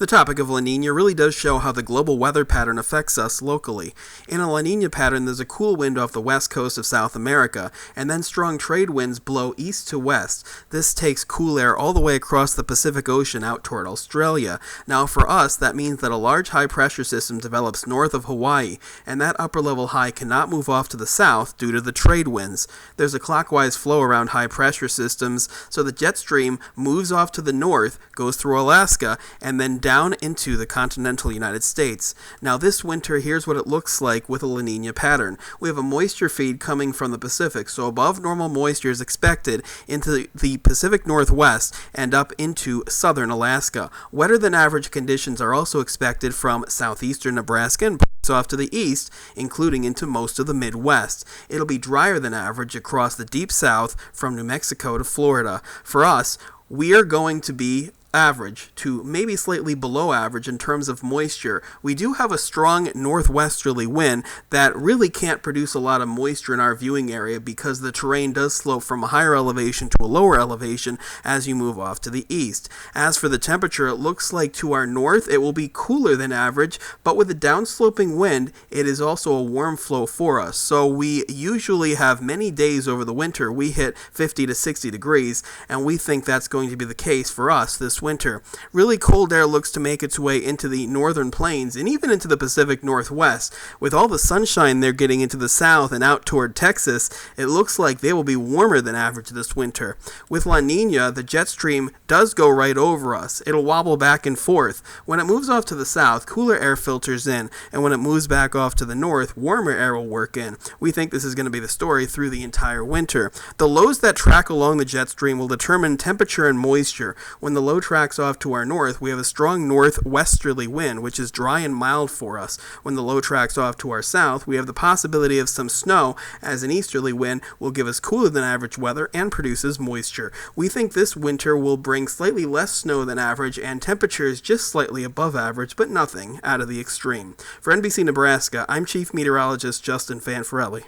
The topic of La Nina really does show how the global weather pattern affects us locally. In a La Nina pattern, there's a cool wind off the west coast of South America, and then strong trade winds blow east to west. This takes cool air all the way across the Pacific Ocean out toward Australia. Now for us, that means that a large high-pressure system develops north of Hawaii, and that upper-level high cannot move off to the south due to the trade winds. There's a clockwise flow around high-pressure systems, so the jet stream moves off to the north, goes through Alaska, and then down into the continental United States. Now this winter, here's what it looks like with a La Nina pattern. We have a moisture feed coming from the Pacific, so above normal moisture is expected into the Pacific Northwest and up into southern Alaska. Wetter than average conditions are also expected from southeastern Nebraska and off to the east, including into most of the Midwest. It'll be drier than average across the deep south from New Mexico to Florida. For us, we are going to be average to maybe slightly below average in terms of moisture. We do have a strong northwesterly wind that really can't produce a lot of moisture in our viewing area because the terrain does slope from a higher elevation to a lower elevation as you move off to the east. As for the temperature, it looks like to our north it will be cooler than average, but with a downsloping wind, it is also a warm flow for us. So we usually have many days over the winter we hit 50 to 60 degrees, and we think that's going to be the case for us this winter. Really cold air looks to make its way into the northern plains and even into the Pacific Northwest. With all the sunshine they're getting into the south and out toward Texas, it looks like they will be warmer than average this winter. With La Nina, the jet stream does go right over us. It'll wobble back and forth. When it moves off to the south, cooler air filters in, and when it moves back off to the north, warmer air will work in. We think this is going to be the story through the entire winter. The lows that track along the jet stream will determine temperature and moisture. When the low tracks off to our north, we have a strong northwesterly wind, which is dry and mild for us. When the low tracks off to our south, we have the possibility of some snow, as an easterly wind will give us cooler than average weather and produces moisture. We think this winter will bring slightly less snow than average and temperatures just slightly above average, but nothing out of the extreme. For NBC Nebraska, I'm Chief Meteorologist Justin Fanfarelli.